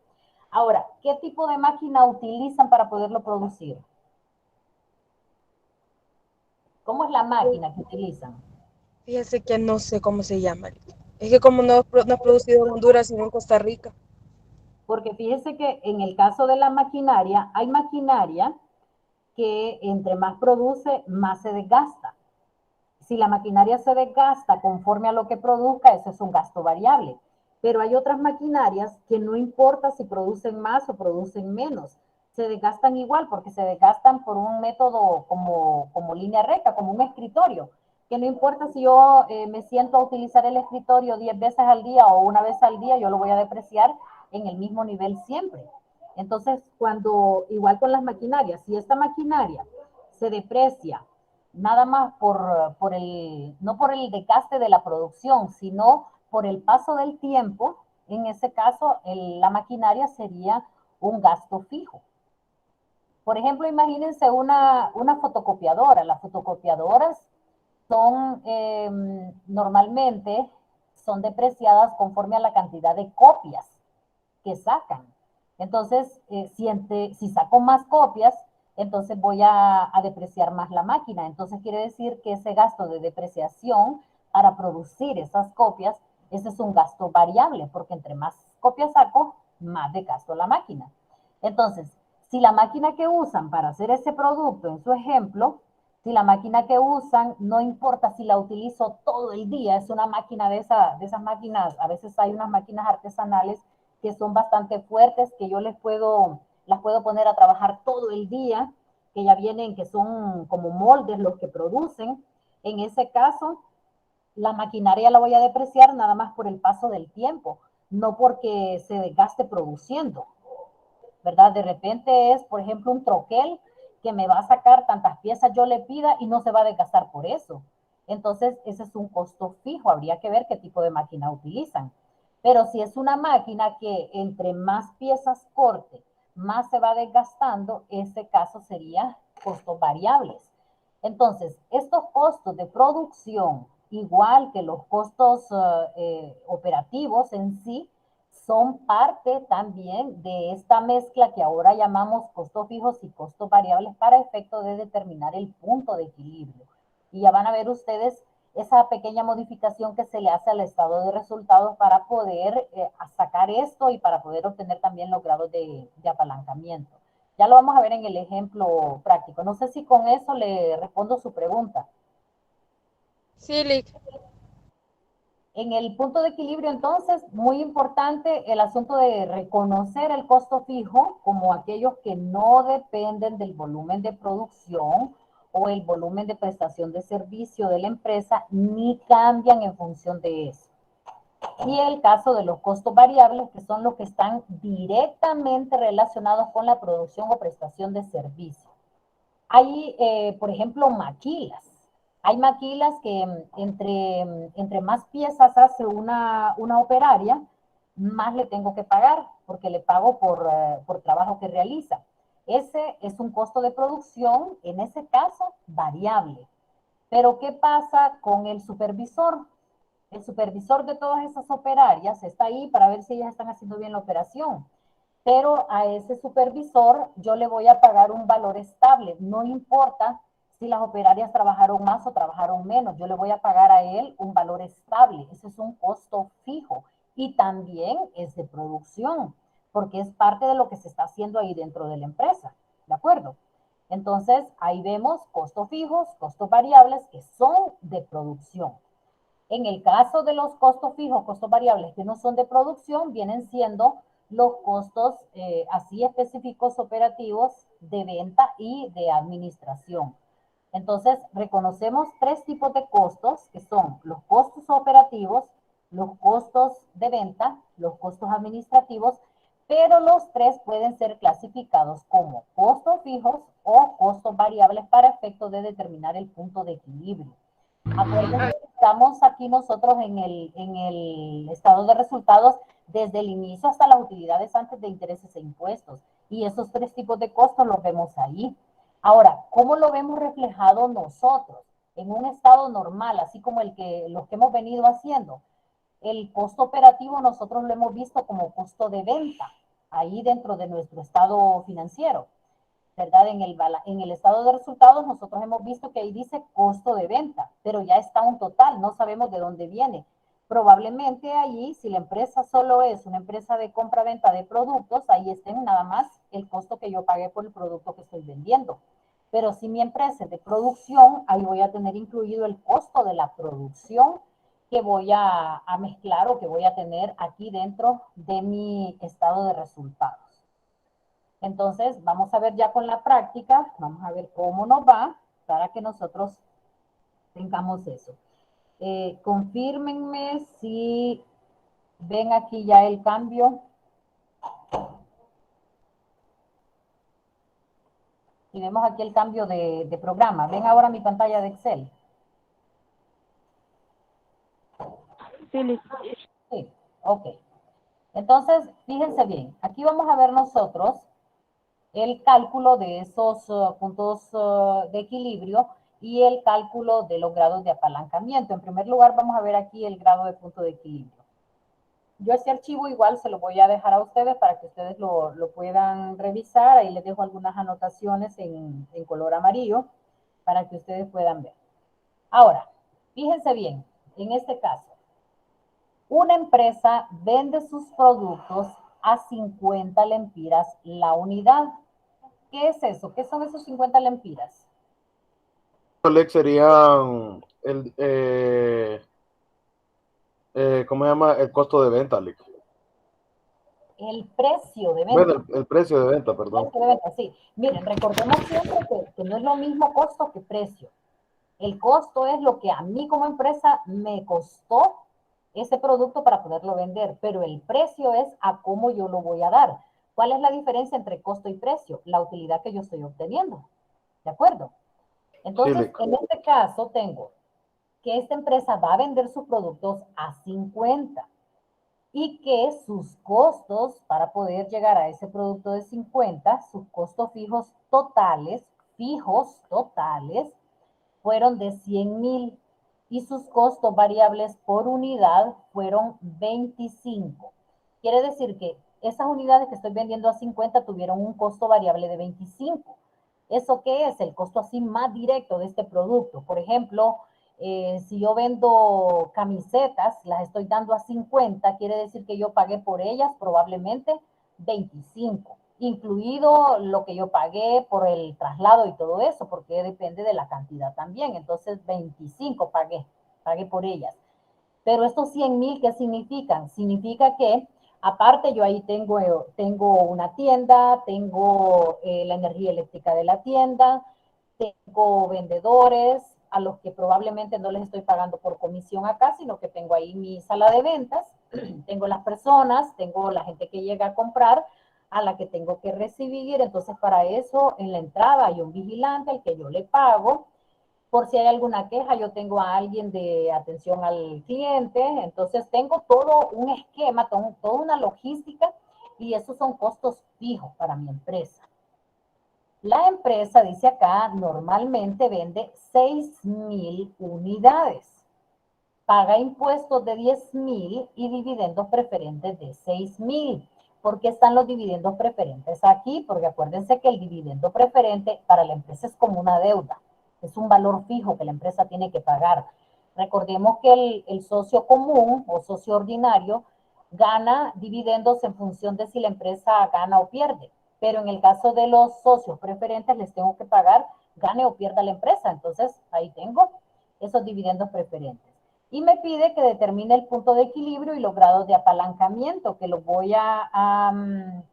Ahora, ¿qué tipo de máquina utilizan para poderlo producir? ¿Cómo es la máquina que utilizan? Fíjese que no sé cómo se llama. Es que como no es producido en Honduras, sino en Costa Rica. Porque fíjese que en el caso de la maquinaria, hay maquinaria que entre más produce, más se desgasta. Si la maquinaria se desgasta conforme a lo que produzca, eso es un gasto variable. Pero hay otras maquinarias que no importa si producen más o producen menos, se desgastan igual porque se desgastan por un método como línea recta, como un escritorio, que no importa si yo me siento a utilizar el escritorio 10 veces al día o una vez al día, yo lo voy a depreciar en el mismo nivel siempre. Entonces, igual con las maquinarias, si esta maquinaria se deprecia nada más no por el desgaste de la producción, sino por el paso del tiempo, en ese caso la maquinaria sería un gasto fijo. Por ejemplo, imagínense una fotocopiadora. Las fotocopiadoras normalmente son depreciadas conforme a la cantidad de copias que sacan. Entonces, si saco más copias, entonces voy a depreciar más la máquina. Entonces quiere decir que ese gasto de depreciación para producir esas copias, ese es un gasto variable, porque entre más copias saco, más de gasto la máquina. Entonces, si la máquina que usan para hacer ese producto, en su ejemplo, si la máquina que usan, no importa si la utilizo todo el día, es una máquina de esas máquinas, a veces hay unas máquinas artesanales que son bastante fuertes, que yo las puedo poner a trabajar todo el día que ya vienen, que son como moldes los que producen. En ese caso, la maquinaria la voy a depreciar nada más por el paso del tiempo, no porque se desgaste produciendo, ¿verdad? De repente es, por ejemplo, un troquel que me va a sacar tantas piezas yo le pida y no se va a desgastar por eso. Entonces, ese es un costo fijo, habría que ver qué tipo de máquina utilizan. Pero si es una máquina que entre más piezas corte, más se va desgastando, ese caso sería costos variables. Entonces, estos costos de producción, igual que los costos operativos en sí, son parte también de esta mezcla que ahora llamamos costos fijos y costos variables para efecto de determinar el punto de equilibrio. Y ya van a ver ustedes esa pequeña modificación que se le hace al estado de resultados para poder sacar esto y para poder obtener también los grados de apalancamiento. Ya lo vamos a ver en el ejemplo práctico. No sé si con eso le respondo su pregunta. Sí, Lick. En el punto de equilibrio, entonces, muy importante el asunto de reconocer el costo fijo como aquellos que no dependen del volumen de producción o el volumen de prestación de servicio de la empresa, ni cambian en función de eso. Y el caso de los costos variables, que son los que están directamente relacionados con la producción o prestación de servicio. Hay, por ejemplo, maquilas. Hay maquilas que entre más piezas hace una operaria, más le tengo que pagar, porque le pago por trabajo que realiza. Ese es un costo de producción, en ese caso, variable. Pero, ¿qué pasa con el supervisor? El supervisor de todas esas operarias está ahí para ver si ellas están haciendo bien la operación. Pero a ese supervisor yo le voy a pagar un valor estable. No importa si las operarias trabajaron más o trabajaron menos. Yo le voy a pagar a él un valor estable. Ese es un costo fijo. Y también es de producción, porque es parte de lo que se está haciendo ahí dentro de la empresa. ¿De acuerdo? Entonces, ahí vemos costos fijos, costos variables que son de producción. En el caso de los costos fijos, costos variables que no son de producción, vienen siendo los costos así específicos operativos de venta y de administración. Entonces, reconocemos tres tipos de costos, que son los costos operativos, los costos de venta, los costos administrativos, pero los tres pueden ser clasificados como costos fijos o costos variables para efecto de determinar el punto de equilibrio. Acuérdense que estamos aquí nosotros en el estado de resultados desde el inicio hasta las utilidades antes de intereses e impuestos. Y esos tres tipos de costos los vemos ahí. Ahora, ¿cómo lo vemos reflejado nosotros? En un estado normal, así como los que hemos venido haciendo. El costo operativo nosotros lo hemos visto como costo de venta, ahí dentro de nuestro estado financiero. ¿Verdad? En el estado de resultados nosotros hemos visto que ahí dice costo de venta, pero ya está un total, no sabemos de dónde viene. Probablemente allí, si la empresa solo es una empresa de compra-venta de productos, ahí estén nada más el costo que yo pagué por el producto que estoy vendiendo. Pero si mi empresa es de producción, ahí voy a tener incluido el costo de la producción que voy a mezclar o que voy a tener aquí dentro de mi estado de resultados. Entonces, vamos a ver ya con la práctica, vamos a ver cómo nos va para que nosotros tengamos eso. Confírmenme si ven aquí ya el cambio. Si vemos aquí el cambio de programa. ¿Ven ahora mi pantalla de Excel? Sí, Lick. Sí, ok. Entonces, fíjense bien, aquí vamos a ver nosotros el cálculo de esos puntos de equilibrio y el cálculo de los grados de apalancamiento. En primer lugar, vamos a ver aquí el grado de punto de equilibrio. Yo este archivo igual se lo voy a dejar a ustedes para que ustedes lo puedan revisar. Ahí les dejo algunas anotaciones en color amarillo para que ustedes puedan ver. Ahora, fíjense bien, en este caso, una empresa vende sus productos a 50 lempiras la unidad. ¿Qué es eso? ¿Qué son esos 50 lempiras? Serían ¿cómo se llama? El costo de venta, Lick. el precio de venta. Bueno, el precio de venta, perdón. Precio de venta, sí. Miren, recordemos siempre que no es lo mismo costo que precio. El costo es lo que a mí como empresa me costó ese producto para poderlo vender, pero el precio es a cómo yo lo voy a dar. ¿Cuál es la diferencia entre costo y precio? La utilidad que yo estoy obteniendo. ¿De acuerdo? Sí, Entonces, Lick. en este caso tengo que esta empresa va a vender sus productos a 50 y que sus costos para poder llegar a ese producto de 50, sus costos fijos totales, fueron de 100,000 y sus costos variables por unidad fueron 25. Quiere decir que esas unidades que estoy vendiendo a 50 tuvieron un costo variable de 25. ¿Eso qué es? El costo así más directo de este producto. Por ejemplo, si yo vendo camisetas, las estoy dando a 50, quiere decir que yo pagué por ellas probablemente 25, incluido lo que yo pagué por el traslado y todo eso, porque depende de la cantidad también. Entonces, 25 pagué por ellas. Pero estos 100,000, ¿qué significan? Significa que aparte yo ahí tengo una tienda, tengo la energía eléctrica de la tienda, tengo vendedores a los que probablemente no les estoy pagando por comisión acá, sino que tengo ahí mi sala de ventas, tengo las personas, tengo la gente que llega a comprar, a la que tengo que recibir. Entonces, para eso en la entrada hay un vigilante al que yo le pago. Por si hay alguna queja, yo tengo a alguien de atención al cliente. Entonces, tengo todo un esquema, toda una logística, y esos son costos fijos para mi empresa. La empresa, dice acá, normalmente vende 6,000 unidades. Paga impuestos de 10,000 y dividendos preferentes de 6,000. ¿Por qué están los dividendos preferentes aquí? Porque acuérdense que el dividendo preferente para la empresa es como una deuda. Es un valor fijo que la empresa tiene que pagar. Recordemos que el socio común o socio ordinario gana dividendos en función de si la empresa gana o pierde. Pero en el caso de los socios preferentes les tengo que pagar gane o pierda la empresa. Entonces ahí tengo esos dividendos preferentes. Y me pide que determine el punto de equilibrio y los grados de apalancamiento, que los voy a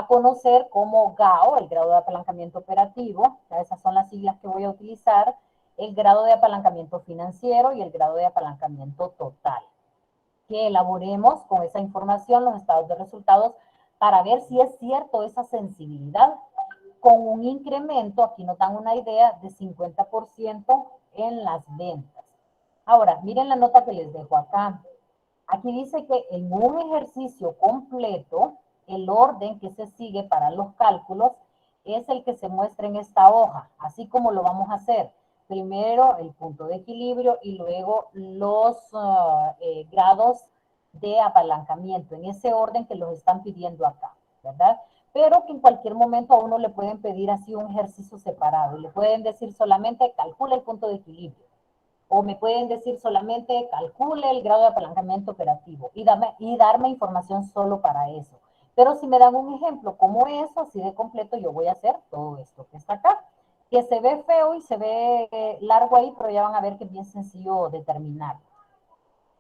conocer como GAO, el grado de apalancamiento operativo. Esas son las siglas que voy a utilizar. El grado de apalancamiento financiero y el grado de apalancamiento total. Que elaboremos con esa información los estados de resultados para ver si es cierto esa sensibilidad con un incremento, aquí nos dan una idea, de 50% en las ventas. Ahora, miren la nota que les dejo acá. Aquí dice que en un ejercicio completo, el orden que se sigue para los cálculos es el que se muestra en esta hoja, así como lo vamos a hacer. Primero el punto de equilibrio y luego los grados de apalancamiento, en ese orden que los están pidiendo acá, ¿verdad? Pero que en cualquier momento a uno le pueden pedir así un ejercicio separado y le pueden decir solamente calcula el punto de equilibrio. O me pueden decir solamente calcule el grado de apalancamiento operativo y darme información solo para eso. Pero si me dan un ejemplo como eso, así de completo, yo voy a hacer todo esto que está acá. Que se ve feo y se ve largo ahí, pero ya van a ver que es bien sencillo determinar.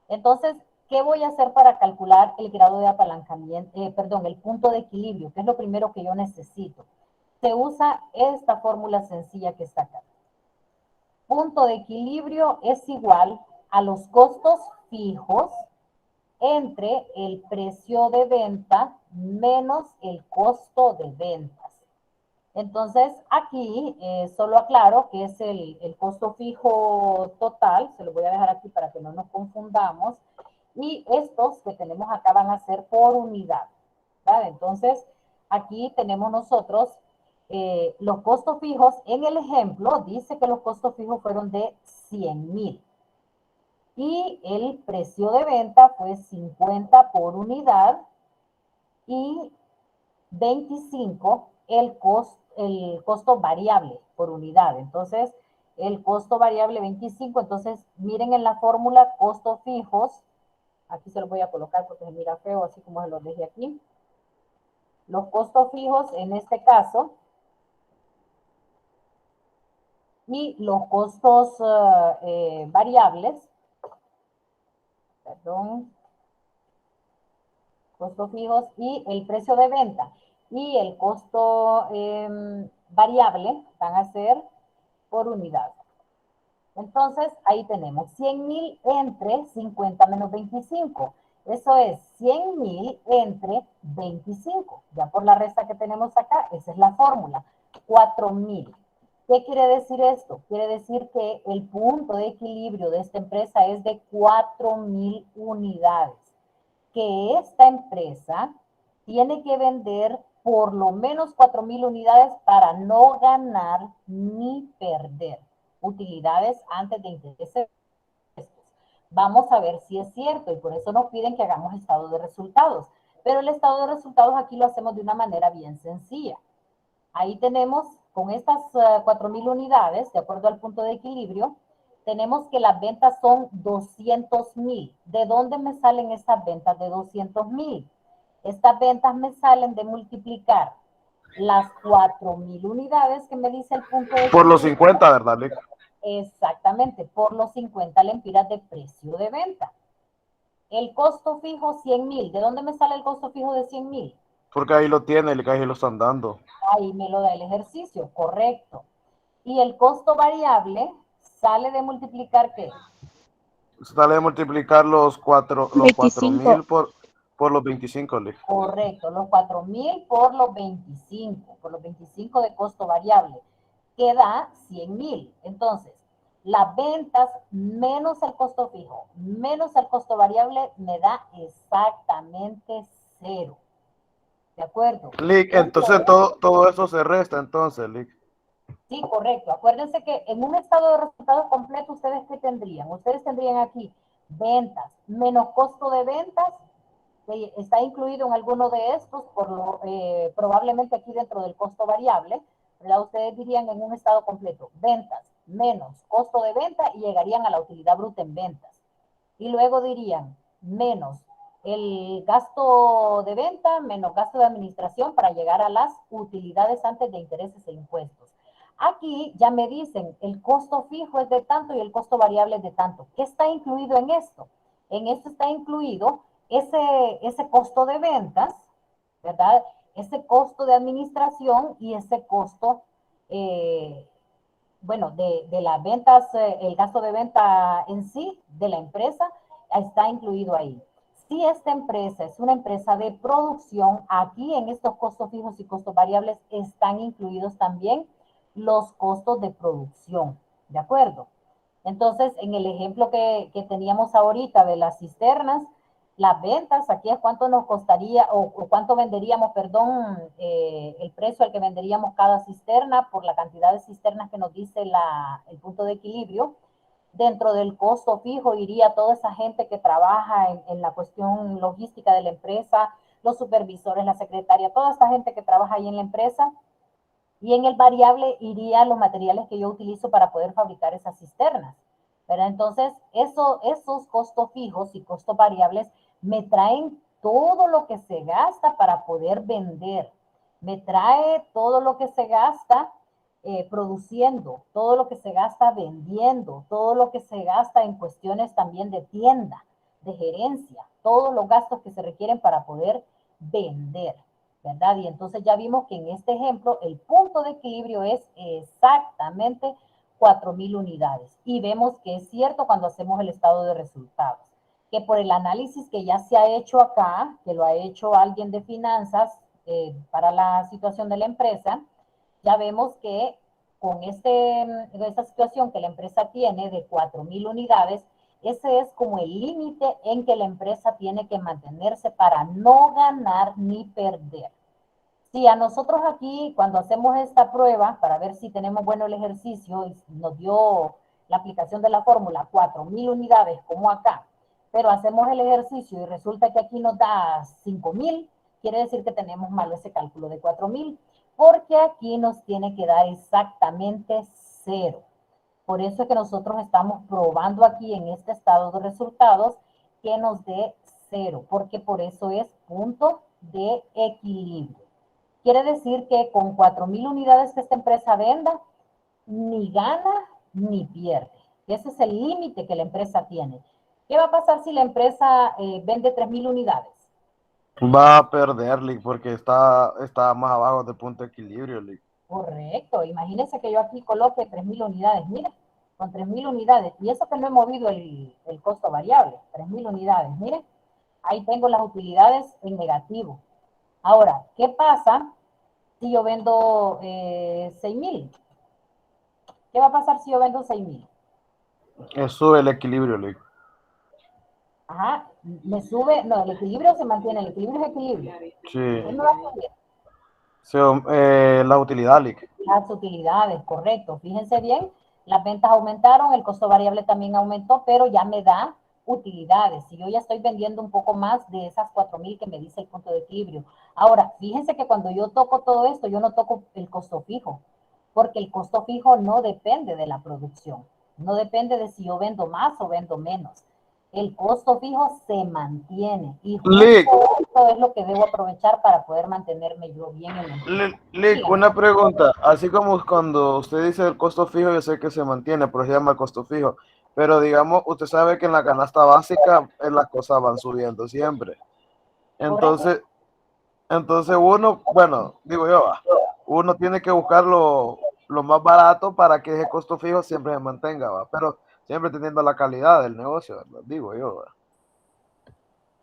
Entonces, ¿qué voy a hacer para calcular el grado de apalancamiento, el punto de equilibrio? Que es lo primero que yo necesito. Se usa esta fórmula sencilla que está acá. Punto de equilibrio es igual a los costos fijos entre el precio de venta menos el costo de ventas. Entonces, aquí solo aclaro que es el costo fijo total, se lo voy a dejar aquí para que no nos confundamos, y estos que tenemos acá van a ser por unidad, ¿vale? Entonces, aquí tenemos nosotros los costos fijos. En el ejemplo, dice que los costos fijos fueron de 100,000 y el precio de venta fue 50 por unidad y 25 el costo variable por unidad. Entonces, el costo variable 25, entonces miren en la fórmula costos fijos, aquí se los voy a colocar porque se mira feo, así como se los dejé aquí. Los costos fijos en este caso y los costos variables, costos fijos y el precio de venta y el costo variable van a ser por unidad. Entonces, ahí tenemos 100,000 entre 50 menos 25. Eso es 100,000 entre 25. Ya por la resta que tenemos acá, esa es la fórmula. 4,000. ¿Qué quiere decir esto? Quiere decir que el punto de equilibrio de esta empresa es de 4,000 unidades. Que esta empresa tiene que vender por lo menos 4,000 unidades para no ganar ni perder utilidades antes de intereses. Vamos a ver si es cierto y por eso nos piden que hagamos estado de resultados. Pero el estado de resultados aquí lo hacemos de una manera bien sencilla. Ahí tenemos, con estas 4,000 unidades, de acuerdo al punto de equilibrio, tenemos que las ventas son 200,000. ¿De dónde me salen estas ventas de 200,000? Estas ventas me salen de multiplicar las 4,000 unidades que me dice el punto de equilibrio. Por los 50, ¿verdad, Lick? Exactamente, por los 50 lempiras de precio de venta. El costo fijo, 100,000. ¿De dónde me sale el costo fijo de 100,000? Porque ahí lo tiene, Lick, ahí lo están dando. Ahí me lo da el ejercicio, correcto. Y el costo variable sale de multiplicar ¿qué? Sale de multiplicar los 4,000 por los 25, Lick. Correcto, los 4,000 por los 25 de costo variable, que da 100,000. Entonces, las ventas menos el costo fijo, menos el costo variable, me da exactamente 0. ¿De acuerdo? Lick, entonces todo eso se resta, entonces, Lick. Sí, correcto. Acuérdense que en un estado de resultados completo, ¿ustedes qué tendrían? Ustedes tendrían aquí ventas menos costo de ventas, que está incluido en alguno de estos, probablemente aquí dentro del costo variable, ¿verdad? Ustedes dirían en un estado completo, ventas menos costo de venta y llegarían a la utilidad bruta en ventas. Y luego dirían menos el gasto de venta menos gasto de administración para llegar a las utilidades antes de intereses e impuestos. Aquí ya me dicen, el costo fijo es de tanto y el costo variable es de tanto. ¿Qué está incluido en esto? En esto está incluido ese costo de ventas, ¿verdad? Ese costo de administración y ese costo, bueno, de las ventas, el gasto de venta en sí de la empresa está incluido ahí. Si esta empresa es una empresa de producción, aquí en estos costos fijos y costos variables están incluidos también los costos de producción, ¿de acuerdo? Entonces, en el ejemplo que teníamos ahorita de las cisternas, las ventas, aquí es cuánto nos costaría o cuánto venderíamos, perdón, el precio al que venderíamos cada cisterna por la cantidad de cisternas que nos dice el punto de equilibrio. Dentro del costo fijo iría toda esa gente que trabaja en la cuestión logística de la empresa, los supervisores, la secretaria, toda esta gente que trabaja ahí en la empresa. Y en el variable irían los materiales que yo utilizo para poder fabricar esas cisternas, ¿verdad? Entonces, esos costos fijos y costos variables me traen todo lo que se gasta para poder vender. Me trae todo lo que se gasta produciendo, todo lo que se gasta vendiendo, todo lo que se gasta en cuestiones también de tienda, de gerencia, todos los gastos que se requieren para poder vender, ¿verdad? Y entonces ya vimos que en este ejemplo el punto de equilibrio es exactamente 4,000 unidades. Y vemos que es cierto cuando hacemos el estado de resultados, que por el análisis que ya se ha hecho acá, que lo ha hecho alguien de finanzas para la situación de la empresa, ya vemos que con esta situación que la empresa tiene de 4,000 unidades, ese es como el límite en que la empresa tiene que mantenerse para no ganar ni perder. Si a nosotros aquí, cuando hacemos esta prueba, para ver si tenemos bueno el ejercicio, y nos dio la aplicación de la fórmula 4,000 unidades, como acá, pero hacemos el ejercicio y resulta que aquí nos da 5,000, quiere decir que tenemos malo ese cálculo de 4,000, porque aquí nos tiene que dar exactamente 0. Por eso es que nosotros estamos probando aquí en este estado de resultados que nos dé 0, porque por eso es punto de equilibrio. Quiere decir que con 4,000 unidades que esta empresa venda, ni gana ni pierde. Ese es el límite que la empresa tiene. ¿Qué va a pasar si la empresa vende 3,000 unidades? Va a perder, Lick, porque está más abajo del punto de equilibrio, Lick. Correcto. Imagínense que yo aquí coloque 3.000 unidades. Mire, con 3.000 unidades. Y eso que no he movido el costo variable. 3.000 unidades. Mire, ahí tengo las utilidades en negativo. Ahora, ¿qué pasa si yo vendo 6.000? ¿Qué va a pasar si yo vendo 6.000? Sube el equilibrio, Lick. Ajá, me sube, no, el equilibrio se mantiene, el equilibrio es equilibrio. Sí. ¿Qué me va a subir? La utilidad, Lick. Las utilidades, correcto. Fíjense bien, las ventas aumentaron, el costo variable también aumentó, pero ya me da utilidades. Si yo ya estoy vendiendo un poco más de esas 4.000 que me dice el punto de equilibrio. Ahora, fíjense que cuando yo toco todo esto, yo no toco el costo fijo, porque el costo fijo no depende de la producción, no depende de si yo vendo más o vendo menos. El costo fijo se mantiene y justo Lick, esto es lo que debo aprovechar para poder mantenerme yo bien en el empleo. Lick, Dígame. una pregunta. Así como cuando usted dice el costo fijo, yo sé que se mantiene, pero se llama costo fijo. Pero digamos, usted sabe que en la canasta básica las cosas van subiendo siempre. ¿Correcto? Entonces uno, bueno, digo yo, uno tiene que buscar lo más barato para que ese costo fijo siempre se mantenga, ¿va? Pero siempre teniendo la calidad del negocio, ¿verdad? Digo yo, ¿va?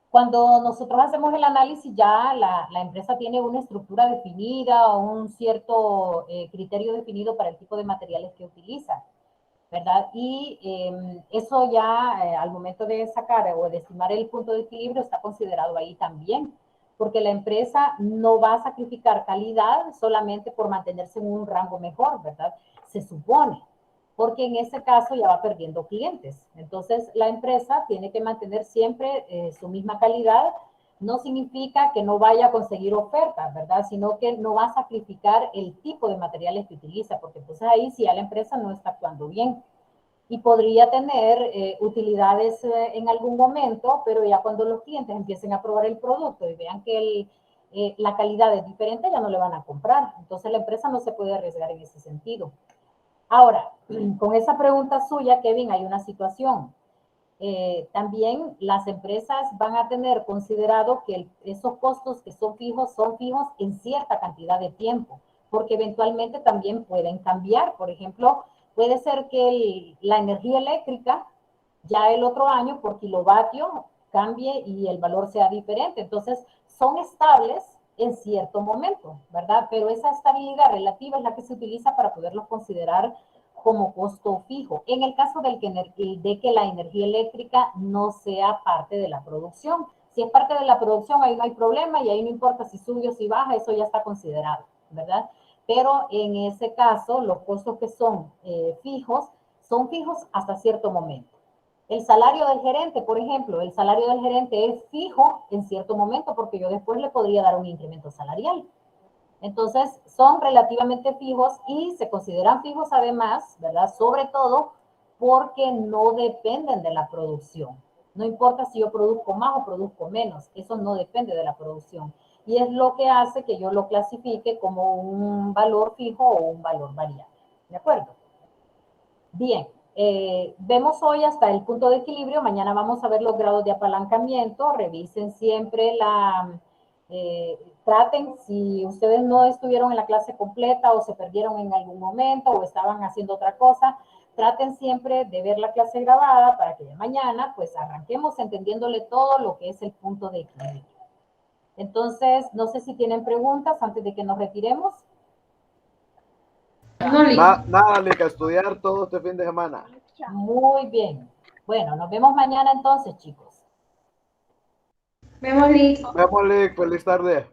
Cuando nosotros hacemos el análisis, ya la empresa tiene una estructura definida o un cierto criterio definido para el tipo de materiales que utiliza, ¿verdad? Y eso ya al momento de sacar o de estimar el punto de equilibrio está considerado ahí también, porque la empresa no va a sacrificar calidad solamente por mantenerse en un rango mejor, ¿verdad? Se supone, porque en ese caso ya va perdiendo clientes. Entonces, la empresa tiene que mantener siempre su misma calidad. No significa que no vaya a conseguir ofertas, ¿verdad? Sino que no va a sacrificar el tipo de materiales que utiliza, porque entonces ahí sí ya la empresa no está actuando bien y podría tener utilidades en algún momento, pero ya cuando los clientes empiecen a probar el producto y vean que la calidad es diferente, ya no le van a comprar. Entonces la empresa no se puede arriesgar en ese sentido. Ahora, con esa pregunta suya, Kevin, hay una situación. También las empresas van a tener considerado que esos costos que son fijos en cierta cantidad de tiempo, porque eventualmente también pueden cambiar. Por ejemplo, puede ser que la energía eléctrica ya el otro año por kilovatio cambie y el valor sea diferente. Entonces, son estables en cierto momento, ¿verdad? Pero esa estabilidad relativa es la que se utiliza para poderlos considerar como costo fijo. En el caso de que la energía eléctrica no sea parte de la producción. Si es parte de la producción, ahí no hay problema y ahí no importa si sube o si baja, eso ya está considerado, ¿verdad? Pero en ese caso, los costos que son fijos hasta cierto momento. El salario del gerente, por ejemplo, el salario del gerente es fijo en cierto momento porque yo después le podría dar un incremento salarial. Entonces, son relativamente fijos y se consideran fijos además, ¿verdad? Sobre todo porque no dependen de la producción. No importa si yo produzco más o produzco menos, eso no depende de la producción. Y es lo que hace que yo lo clasifique como un valor fijo o un valor variable. ¿De acuerdo? Bien, vemos hoy hasta el punto de equilibrio, mañana vamos a ver los grados de apalancamiento, revisen siempre traten, si ustedes no estuvieron en la clase completa o se perdieron en algún momento o estaban haciendo otra cosa, traten siempre de ver la clase grabada para que de mañana pues arranquemos entendiéndole todo lo que es el punto de equilibrio. Entonces, no sé si tienen preguntas antes de que nos retiremos. Nada, Lick, a estudiar todo este fin de semana. Muy bien. Bueno, nos vemos mañana entonces, chicos. Vemos, Liz. Vemos, Lick, feliz tarde.